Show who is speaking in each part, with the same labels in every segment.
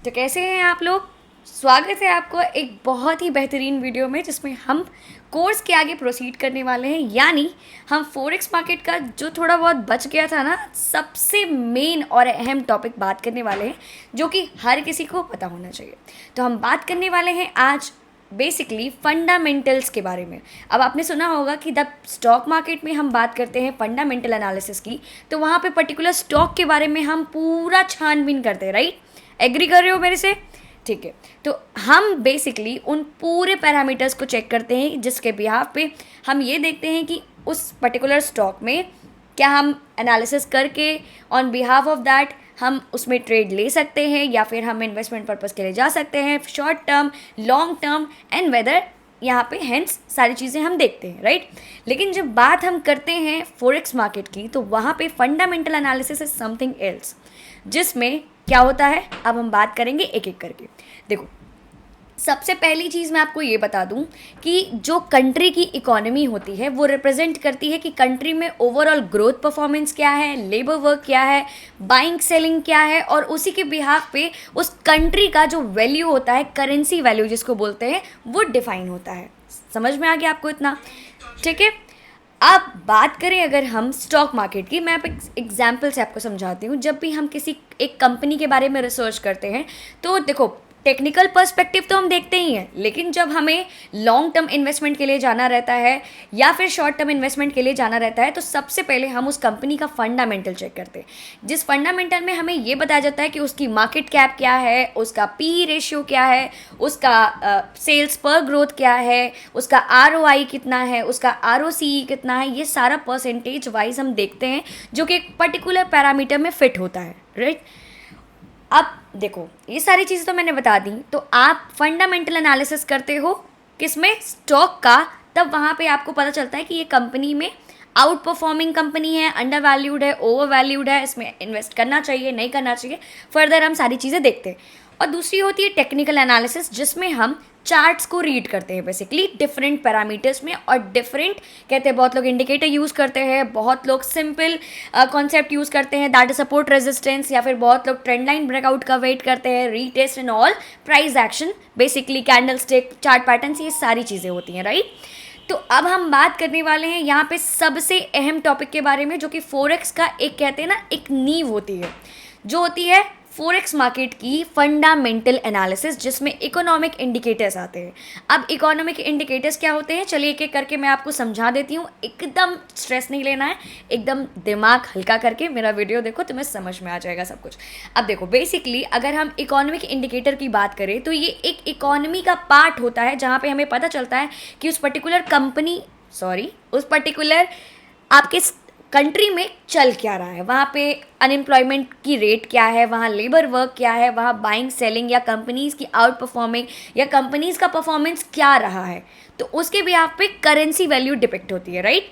Speaker 1: तो कैसे हैं आप लोग। स्वागत है आपको एक बहुत ही बेहतरीन वीडियो में जिसमें हम कोर्स के आगे प्रोसीड करने वाले हैं। यानी हम फॉरेक्स मार्केट का जो थोड़ा बहुत बच गया था ना, सबसे मेन और अहम टॉपिक बात करने वाले हैं जो कि हर किसी को पता होना चाहिए। तो हम बात करने वाले हैं आज बेसिकली फंडामेंटल्स के बारे में। अब आपने सुना होगा कि जब स्टॉक मार्केट में हम बात करते हैं फंडामेंटल एनालिसिस की, तो वहाँ पे पर्टिकुलर स्टॉक के बारे में हम पूरा छानबीन करते हैं। राइट, एग्री कर रहे हो मेरे से? ठीक है, तो हम बेसिकली उन पूरे पैरामीटर्स को चेक करते हैं जिसके बिहाफ पे हम ये देखते हैं कि उस पर्टिकुलर स्टॉक में क्या हम एनालिसिस करके ऑन बिहाफ ऑफ दैट हम उसमें ट्रेड ले सकते हैं या फिर हम इन्वेस्टमेंट पर्पज़ के लिए जा सकते हैं, short term, long term, and whether यहाँ पे हेंस सारी चीज़ें हम देखते हैं। राइट, लेकिन जब बात हम करते हैं फॉरेक्स मार्केट की, तो वहाँ पे fundamental analysis is something else, जिसमें क्या होता है अब हम बात करेंगे एक एक करके। देखो, सबसे पहली चीज़ मैं आपको ये बता दूं कि जो कंट्री की इकोनॉमी होती है वो रिप्रेजेंट करती है कि कंट्री में ओवरऑल ग्रोथ परफॉर्मेंस क्या है, लेबर वर्क क्या है, बाइंग सेलिंग क्या है, और उसी के बिहाफ पे उस कंट्री का जो वैल्यू होता है, करेंसी वैल्यू जिसको बोलते हैं, वो डिफाइन होता है। समझ में आ गया आपको इतना? ठीक है, अब बात करें अगर हम स्टॉक मार्केट की, मैं आप एग्जाम्पल से आपको समझाती हूँ। जब भी हम किसी एक कंपनी के बारे में रिसर्च करते हैं तो देखो, टेक्निकल पर्सपेक्टिव तो हम देखते ही हैं, लेकिन जब हमें लॉन्ग टर्म इन्वेस्टमेंट के लिए जाना रहता है या फिर शॉर्ट टर्म इन्वेस्टमेंट के लिए जाना रहता है, तो सबसे पहले हम उस कंपनी का फंडामेंटल चेक करते हैं। जिस फंडामेंटल में हमें ये बताया जाता है कि उसकी मार्केट कैप क्या है, उसका पी रेशियो क्या है, उसका सेल्स पर ग्रोथ क्या है, उसका ROI कितना है, उसका ROCE कितना है, ये सारा परसेंटेज वाइज हम देखते हैं जो कि एक पर्टिकुलर पैरामीटर में फिट होता है। राइट, अब देखो, ये सारी चीज़ें तो मैंने बता दी, तो आप फंडामेंटल एनालिसिस करते हो किसमें? स्टॉक का। तब वहाँ पे आपको पता चलता है कि ये कंपनी में आउट परफॉर्मिंग कंपनी है, अंडर वैल्यूड है, ओवर वैल्यूड है, इसमें इन्वेस्ट करना चाहिए, नहीं करना चाहिए, फर्दर हम सारी चीज़ें देखते हैं। और दूसरी होती है टेक्निकल एनालिसिस, जिसमें हम चार्ट्स को रीड करते हैं बेसिकली डिफरेंट पैरामीटर्स में, और डिफरेंट कहते हैं, बहुत लोग इंडिकेटर यूज़ करते हैं, बहुत लोग सिंपल कॉन्सेप्ट यूज़ करते हैं, दैट इज सपोर्ट रेजिस्टेंस, या फिर बहुत लोग ट्रेंड लाइन ब्रेकआउट का वेट करते हैं, retest and all, price action, basically candle stick, chart patterns, ये सारी चीज़ें होती हैं। राइट, तो अब हम बात करने वाले हैं यहाँ पे सबसे अहम टॉपिक के बारे में, जो कि फॉरेक्स का एक कहते हैं ना, एक नींव होती है, जो होती है फॉरेक्स मार्केट की फंडामेंटल एनालिसिस, जिसमें इकोनॉमिक इंडिकेटर्स आते हैं। अब इकोनॉमिक इंडिकेटर्स क्या होते हैं, चलिए एक एक करके मैं आपको समझा देती हूँ। एकदम स्ट्रेस नहीं लेना है, एकदम दिमाग हल्का करके मेरा वीडियो देखो, तुम्हें समझ में आ जाएगा सब कुछ। अब देखो, बेसिकली अगर हम इकोनॉमिक इंडिकेटर की बात करें तो ये एक इकोनॉमी का पार्ट होता है जहाँ पे हमें पता चलता है कि उस पर्टिकुलर आपके कंट्री में चल क्या रहा है, वहाँ पे अनएम्प्लॉयमेंट की रेट क्या है, वहाँ लेबर वर्क क्या है, वहाँ बाइंग सेलिंग या कंपनीज़ की आउट परफॉर्मिंग या कंपनीज़ का परफॉर्मेंस क्या रहा है, तो उसके भी यहाँ पे करेंसी वैल्यू डिपिक्ट होती है। राइट,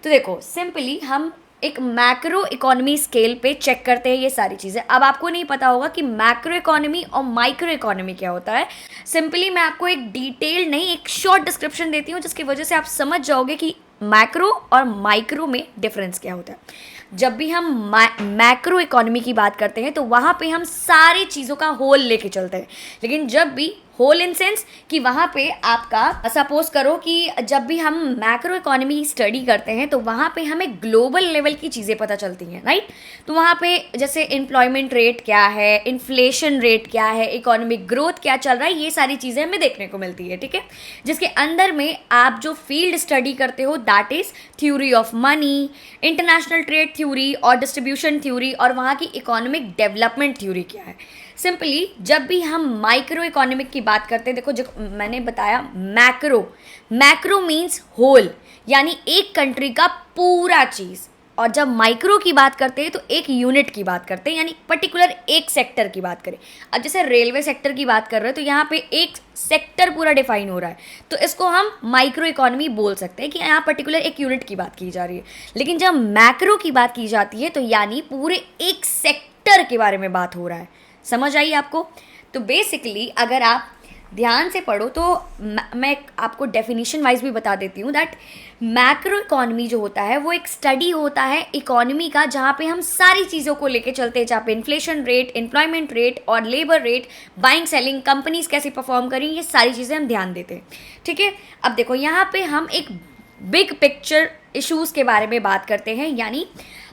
Speaker 1: तो देखो, सिंपली हम एक मैक्रो इकोनॉमी स्केल पे चेक करते हैं ये सारी चीज़ें। अब आपको नहीं पता होगा कि मैक्रो इकोनॉमी और माइक्रो इकोनॉमी क्या होता है। सिंपली मैं आपको एक डिटेल नहीं, एक शॉर्ट डिस्क्रिप्शन देती हूँ, जिसकी वजह से आप समझ जाओगे कि मैक्रो और माइक्रो में डिफरेंस क्या होता है। जब भी हम मैक्रो इकोनॉमी की बात करते हैं तो वहाँ पे हम सारी चीज़ों का होल लेके चलते हैं, लेकिन जब भी होल इन सेंस कि वहाँ पे आपका सपोज करो कि जब भी हम मैक्रो इकोनॉमी स्टडी करते हैं तो वहाँ पे हमें ग्लोबल लेवल की चीज़ें पता चलती हैं। राइट, तो वहाँ पे जैसे एम्प्लॉयमेंट रेट क्या है, इन्फ्लेशन रेट क्या है, इकोनॉमिक ग्रोथ क्या चल रहा है, ये सारी चीज़ें हमें देखने को मिलती है। ठीक है, जिसके अंदर में आप जो फील्ड स्टडी करते हो that is theory of money, international trade theory और डिस्ट्रीब्यूशन थ्योरी, और वहाँ की इकोनॉमिक डेवलपमेंट थ्योरी क्या है। सिंपली जब भी हम माइक्रो इकोनॉमिक की बात करते हैं, देखो जो मैंने बताया, मैक्रो मीन्स होल, यानी एक कंट्री का पूरा चीज़, और जब माइक्रो की बात करते हैं तो एक यूनिट की बात करते हैं, यानी पर्टिकुलर एक सेक्टर की बात करें। अब जैसे रेलवे सेक्टर की बात कर रहे हैं तो यहाँ पे एक सेक्टर पूरा डिफाइन हो रहा है, तो इसको हम माइक्रो इकोनॉमी बोल सकते हैं कि यहाँ पर्टिकुलर एक यूनिट की बात की जा रही है। लेकिन जब मैक्रो की बात की जाती है तो यानी पूरे एक सेक्टर के बारे में बात हो रहा है। समझ आई आपको? तो बेसिकली अगर आप ध्यान से पढ़ो तो मैं आपको डेफिनेशन वाइज भी बता देती हूँ दैट मैक्रो इकोनॉमी जो होता है वो एक स्टडी होता है इकोनॉमी का, जहाँ पे हम सारी चीज़ों को लेके चलते हैं, जहाँ पे इन्फ्लेशन रेट, एम्प्लॉयमेंट रेट और labour rate, buying selling, companies कैसे परफॉर्म करें, ये सारी चीज़ें हम ध्यान देते हैं। ठीक है, अब देखो यहाँ पे हम एक बिग पिक्चर इश्यूज़ के बारे में बात करते हैं, यानी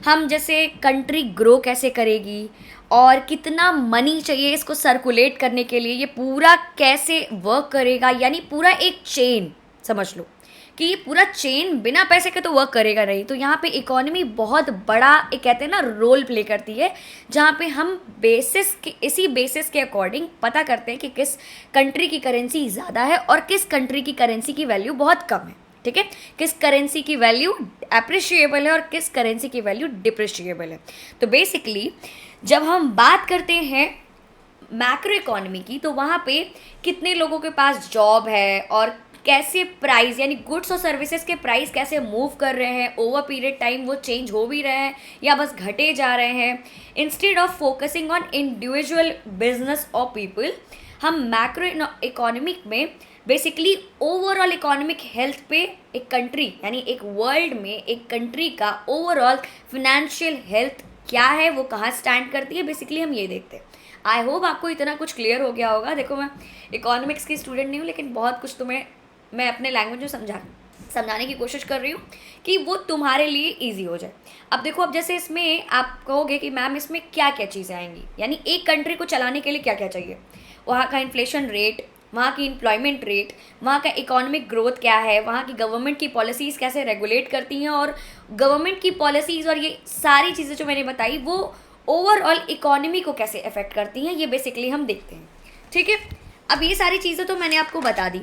Speaker 1: हम जैसे कंट्री ग्रो कैसे करेगी और कितना मनी चाहिए इसको सर्कुलेट करने के लिए, ये पूरा कैसे वर्क करेगा, यानी पूरा एक चेन समझ लो कि ये पूरा चेन बिना पैसे के तो वर्क करेगा नहीं। तो यहाँ पे इकोनॉमी बहुत बड़ा एक कहते हैं ना रोल प्ले करती है, जहाँ पे हम इसी बेसिस के अकॉर्डिंग पता करते हैं कि किस कंट्री की करेंसी ज़्यादा है और किस कंट्री की करेंसी की वैल्यू बहुत कम है। ठीक है, किस करेंसी की वैल्यू अप्रिशिएबल है और किस करेंसी की वैल्यू डिप्रिशिएबल है। तो बेसिकली जब हम बात करते हैं मैक्रो इकोनॉमी की, तो वहाँ पे कितने लोगों के पास जॉब है और कैसे प्राइस यानी गुड्स और सर्विसेज के प्राइस कैसे मूव कर रहे हैं ओवर पीरियड टाइम, वो चेंज हो भी रहे हैं या बस घटे जा रहे हैं। Instead of focusing on individual business और पीपल, हम मैक्रो इकोनॉमिक में बेसिकली ओवरऑल इकोनॉमिक हेल्थ पे एक कंट्री यानी एक वर्ल्ड में एक कंट्री का ओवरऑल फाइनेंशियल हेल्थ क्या है, वो कहाँ स्टैंड करती है, बेसिकली हम ये देखते हैं। आई होप आपको इतना कुछ क्लियर हो गया होगा। देखो मैं इकोनॉमिक्स की स्टूडेंट नहीं हूँ, लेकिन बहुत कुछ तुम्हें मैं अपने लैंग्वेज में समझाने की कोशिश कर रही हूँ कि वो तुम्हारे लिए ईजी हो जाए। अब देखो, अब जैसे इसमें आप कहोगे कि मैम इसमें क्या क्या चीज़ें आएंगी, यानी एक कंट्री को चलाने के लिए क्या क्या चाहिए, वहाँ का इन्फ्लेशन रेट, वहाँ की एम्प्लॉयमेंट रेट, वहाँ का इकोनॉमिक ग्रोथ क्या है, वहाँ की गवर्नमेंट की पॉलिसीज़ कैसे रेगुलेट करती हैं, और गवर्नमेंट की पॉलिसीज़ और ये सारी चीज़ें जो मैंने बताई वो ओवरऑल इकोनॉमी को कैसे अफेक्ट करती हैं, ये बेसिकली हम देखते हैं। ठीक है, अब ये सारी चीज़ें तो मैंने आपको बता दी।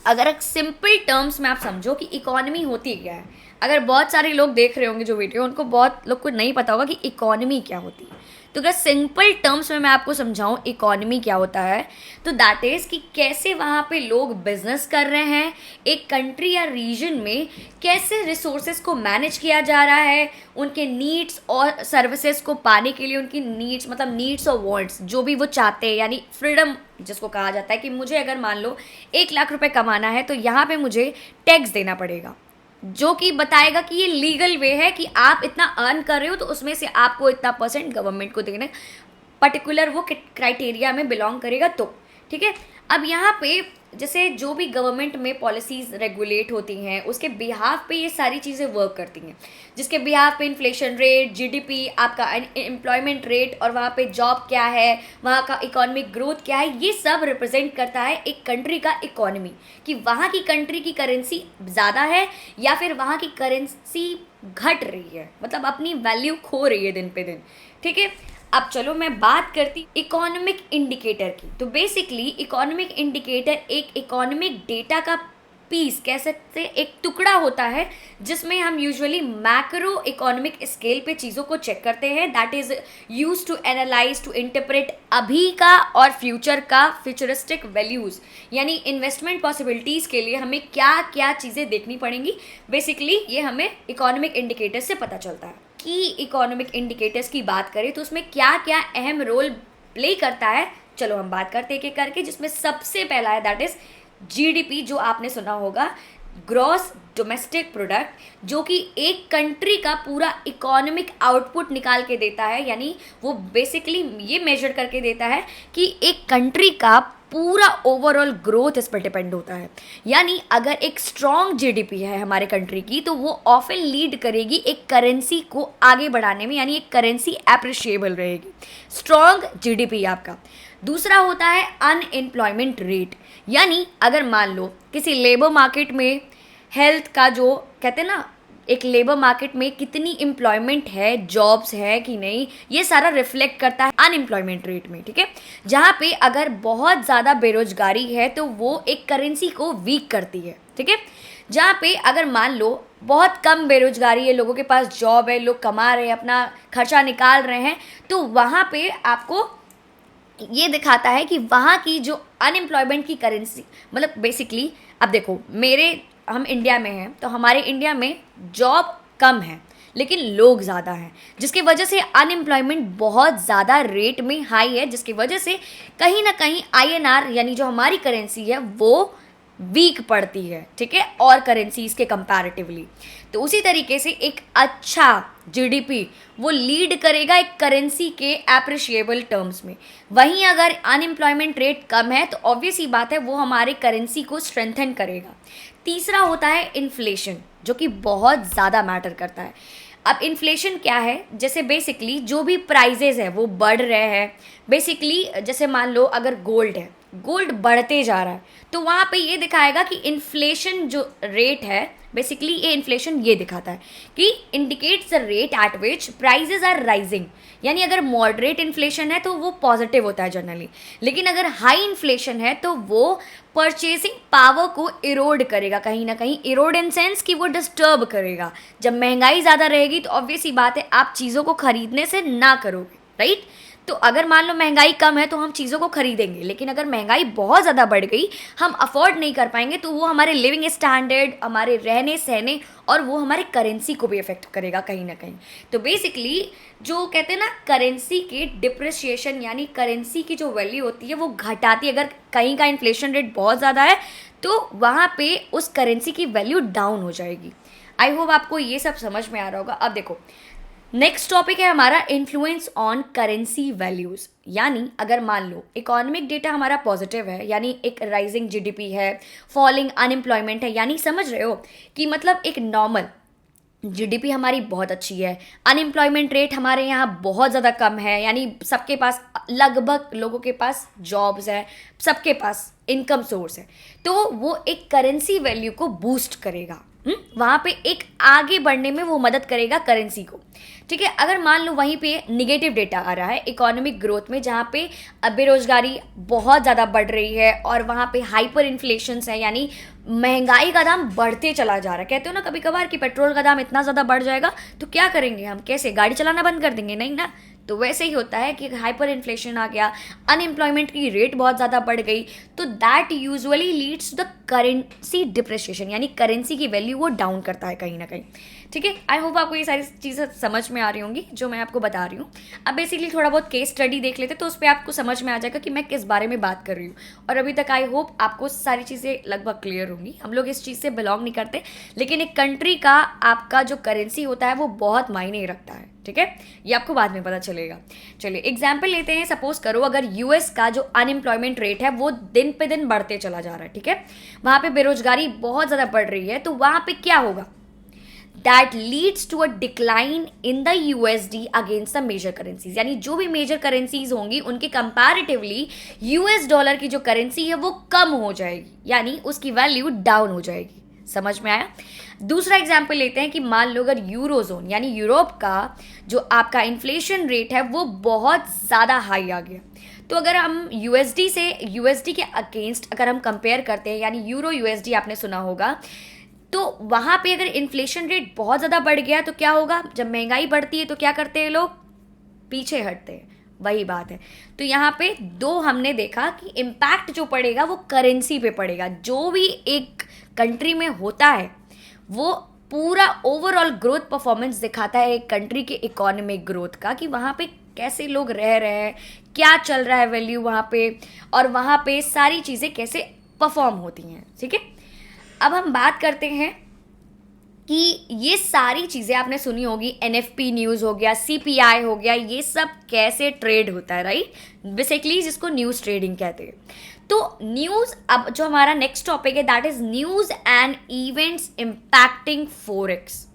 Speaker 1: अगर एक सिंपल टर्म्स में आप समझो कि इकोनॉमी होती क्या है, अगर बहुत सारे लोग देख रहे होंगे जो वीडियो, उनको बहुत लोग को नहीं पता होगा कि इकोनॉमी क्या होती है, तो अगर सिंपल टर्म्स में मैं आपको समझाऊं इकोनॉमी क्या होता है, तो दैट इज़ कि कैसे वहाँ पे लोग बिजनेस कर रहे हैं, एक कंट्री या रीजन में कैसे रिसोर्सेज को मैनेज किया जा रहा है, उनके नीड्स और सर्विसेज को पाने के लिए उनकी नीड्स मतलब नीड्स और वांट्स जो भी वो चाहते हैं, यानी फ्रीडम जिसको कहा जाता है कि मुझे अगर मान लो 1 लाख रुपए कमाना है तो यहाँ पे मुझे टैक्स देना पड़ेगा, जो कि बताएगा कि ये लीगल वे है कि आप इतना अर्न कर रहे हो तो उसमें से आपको इतना % गवर्नमेंट को देना, पर्टिकुलर वो क्राइटेरिया में बिलोंग करेगा तो। ठीक है, अब यहाँ पे जैसे जो भी गवर्नमेंट में पॉलिसीज़ रेगुलेट होती हैं उसके बिहाफ पे ये सारी चीज़ें वर्क करती हैं, जिसके बिहाफ पे इन्फ्लेशन रेट, जीडीपी, आपका एम्प्लॉयमेंट रेट और वहाँ पे जॉब क्या है, वहाँ का इकोनॉमिक ग्रोथ क्या है, ये सब रिप्रेजेंट करता है एक कंट्री का इकोनॉमी, कि वहाँ की कंट्री की करेंसी ज़्यादा है या फिर वहाँ की करेंसी घट रही है, मतलब अपनी वैल्यू खो रही है दिन पे दिन। ठीक है, अब चलो मैं बात करती इकोनॉमिक इंडिकेटर की। तो बेसिकली इकोनॉमिक इंडिकेटर एक इकोनॉमिक डेटा का पीस कह सकते, एक टुकड़ा होता है जिसमें हम यूजुअली मैक्रो इकोनॉमिक स्केल पे चीज़ों को चेक करते हैं, that is use to analyse to interpret अभी का और फ्यूचर का फ्यूचरिस्टिक वैल्यूज़, यानी इन्वेस्टमेंट पॉसिबिलिटीज़ के लिए हमें क्या क्या चीज़ें देखनी पड़ेंगी, बेसिकली ये हमें इकोनॉमिक इंडिकेटर से पता चलता है। कि इकोनॉमिक इंडिकेटर्स की बात करें तो उसमें क्या क्या अहम रोल प्ले करता है, चलो हम बात करते हैं एक करके, जिसमें सबसे पहला है दैट इज़ जीडीपी, जो आपने सुना होगा, ग्रॉस डोमेस्टिक प्रोडक्ट, जो कि एक कंट्री का पूरा इकोनॉमिक आउटपुट निकाल के देता है, यानी वो बेसिकली ये मेजर करके देता है कि एक कंट्री का पूरा ओवरऑल ग्रोथ इस पर डिपेंड होता है। यानी अगर एक स्ट्रॉन्ग जीडीपी है हमारे कंट्री की तो वो ऑफन लीड करेगी एक करेंसी को आगे बढ़ाने में, यानी एक करेंसी अप्रिशिएबल रहेगी, स्ट्रॉन्ग जीडीपी आपका। दूसरा होता है अनएम्प्लॉयमेंट रेट, यानी अगर मान लो किसी लेबर मार्केट में हेल्थ का जो कहते हैं ना, एक लेबर मार्केट में कितनी एम्प्लॉयमेंट है, जॉब्स है कि नहीं, ये सारा रिफ्लेक्ट करता है अनएम्प्लॉयमेंट रेट में। ठीक है, जहाँ पे अगर बहुत ज़्यादा बेरोजगारी है तो वो एक करेंसी को वीक करती है। ठीक है, जहाँ पे अगर मान लो बहुत कम बेरोजगारी है, लोगों के पास जॉब है, लोग कमा रहे हैं, अपना खर्चा निकाल रहे हैं, तो वहाँ पे आपको ये दिखाता है कि वहाँ की जो अनएम्प्लॉयमेंट की करेंसी, मतलब बेसिकली अब देखो हम इंडिया में हैं तो हमारे इंडिया में जॉब कम है, लेकिन लोग ज़्यादा हैं, जिसकी वजह से अनएम्प्लॉयमेंट बहुत ज़्यादा रेट में हाई है, जिसकी वजह से कहीं ना कहीं INR यानी जो हमारी करेंसी है वो वीक पड़ती है, ठीक है, और करेंसीज के कंपैरेटिवली। तो उसी तरीके से एक अच्छा GDP वो लीड करेगा एक करेंसी के एप्रिशिएबल टर्म्स में। वहीं अगर अनएम्प्लॉयमेंट रेट कम है तो ऑब्वियस ही बात है वो हमारे करेंसी को स्ट्रेंथन करेगा। तीसरा होता है इन्फ्लेशन, जो कि बहुत ज़्यादा मैटर करता है। अब इन्फ्लेशन क्या है, जैसे बेसिकली जो भी प्राइजेज है वो बढ़ रहे हैं। बेसिकली जैसे मान लो अगर गोल्ड है, गोल्ड बढ़ते जा रहा है, तो वहाँ पे ये दिखाएगा कि इन्फ्लेशन जो रेट है, बेसिकली ये इन्फ्लेशन ये दिखाता है कि indicates the rate at which prices are rising. यानी अगर मॉडरेट इन्फ्लेशन है तो वो पॉजिटिव होता है जनरली, लेकिन अगर हाई इन्फ्लेशन है तो वो परचेसिंग पावर को इरोड करेगा, कहीं ना कहीं इरोड इन सेंस कि वो डिस्टर्ब करेगा। जब महंगाई ज़्यादा रहेगी तो ऑब्वियस ही बात है आप चीज़ों को खरीदने से ना करोगे, राइट। तो अगर मान लो महंगाई कम है तो हम चीज़ों को खरीदेंगे, लेकिन अगर महंगाई बहुत ज़्यादा बढ़ गई, हम अफोर्ड नहीं कर पाएंगे, तो वो हमारे लिविंग स्टैंडर्ड, हमारे रहने सहने और वो हमारे करेंसी को भी इफेक्ट करेगा कहीं ना कहीं। तो बेसिकली जो कहते हैं ना करेंसी के डिप्रिसिएशन, यानी करेंसी की जो वैल्यू होती है वो घटाती है। अगर कहीं का इन्फ्लेशन रेट बहुत ज़्यादा है तो वहाँ पे उस करेंसी की वैल्यू डाउन हो जाएगी। आई होप आपको ये सब समझ में आ रहा होगा। अब देखो नेक्स्ट टॉपिक है हमारा इन्फ्लुएंस ऑन करेंसी वैल्यूज। यानी अगर मान लो इकोनॉमिक डेटा हमारा पॉजिटिव है, यानी एक राइजिंग GDP है, फॉलिंग अनएम्प्लॉयमेंट है, यानी समझ रहे हो कि मतलब एक नॉर्मल GDP हमारी बहुत अच्छी है, अनएम्प्लॉयमेंट रेट हमारे यहाँ बहुत ज़्यादा कम है, यानी सबके पास, लगभग लोगों के पास जॉब्स है, सबके पास इनकम सोर्स है, तो वो एक करेंसी वैल्यू को बूस्ट करेगा। वहाँ पे एक आगे बढ़ने में वो मदद करेगा करेंसी को, ठीक है। अगर मान लो वहीं पे निगेटिव डेटा आ रहा है इकोनॉमिक ग्रोथ में, जहाँ पे बेरोजगारी बहुत ज़्यादा बढ़ रही है और वहाँ पे हाइपर इन्फ्लेशंस है, यानी महंगाई का दाम बढ़ते चला जा रहा है। कहते हो ना कभी कभार कि पेट्रोल का दाम इतना ज़्यादा बढ़ जाएगा तो क्या करेंगे हम, कैसे गाड़ी चलाना बंद कर देंगे, नहीं ना। तो वैसे ही होता है कि हाइपर इन्फ्लेशन आ गया, अनएम्प्लॉयमेंट की रेट बहुत ज़्यादा बढ़ गई, तो that usually leads to the currency depreciation, यानी करेंसी की वैल्यू वो डाउन करता है कहीं ना कहीं, ठीक है। आई होप आपको ये सारी चीज़ें समझ में आ रही होंगी जो मैं आपको बता रही हूँ। अब बेसिकली थोड़ा बहुत केस स्टडी देख लेते तो उस पर आपको समझ में आ जाएगा कि मैं किस बारे में बात कर रही हूँ। और अभी तक आई होप आपको सारी चीज़ें लगभग क्लियर होंगी। हम लोग इस चीज़ से बिलोंग नहीं करते, लेकिन एक कंट्री का आपका जो करेंसी होता है वो बहुत मायने रखता है, ठीक है। ये आपको बाद में पता चलेगा। चलिए एग्जाम्पल लेते हैं। सपोज करो अगर US का जो अनएम्प्लॉयमेंट रेट है वो दिन पे दिन बढ़ते चला जा रहा है, ठीक है, वहाँ पे बेरोजगारी बहुत ज़्यादा बढ़ रही है, तो वहाँ पे क्या होगा, that leads to a decline in the USD against the major currencies। यानी जो भी मेजर करेंसीज होंगी उनके कंपैरेटिवली US डॉलर की जो करेंसी है वो कम हो जाएगी, यानी उसकी वैल्यू डाउन हो जाएगी। समझ में आया। दूसरा एग्जाम्पल लेते हैं कि मान लो अगर यूरोजोन यानी यूरोप का जो आपका इन्फ्लेशन रेट है वो बहुत ज़्यादा हाई आ गया, तो अगर हम यूएसडी के अगेंस्ट अगर हम कंपेयर करते हैं, यानी यूरो USD आपने सुना होगा, तो वहाँ पे अगर इन्फ्लेशन रेट बहुत ज़्यादा बढ़ गया तो क्या होगा, जब महंगाई बढ़ती है तो क्या करते हैं लोग, पीछे हटते हैं। वही बात है। तो यहाँ पे दो हमने देखा कि इम्पैक्ट जो पड़ेगा वो करेंसी पे पड़ेगा। जो भी एक कंट्री में होता है वो पूरा ओवरऑल ग्रोथ परफॉर्मेंस दिखाता है एक कंट्री के इकोनॉमिक ग्रोथ का, कि वहाँ पे कैसे लोग रह रहे हैं, क्या चल रहा है वैल्यू वहाँ पे, और वहाँ पे सारी चीज़ें कैसे परफॉर्म होती हैं, ठीक है। अब हम बात करते हैं कि ये सारी चीज़ें आपने सुनी होगी, NFP न्यूज़ हो गया, CPI हो गया, ये सब कैसे ट्रेड होता है, राइट, बेसिकली जिसको न्यूज़ ट्रेडिंग कहते हैं। तो न्यूज़, अब जो हमारा नेक्स्ट टॉपिक है that is news and events impacting forex.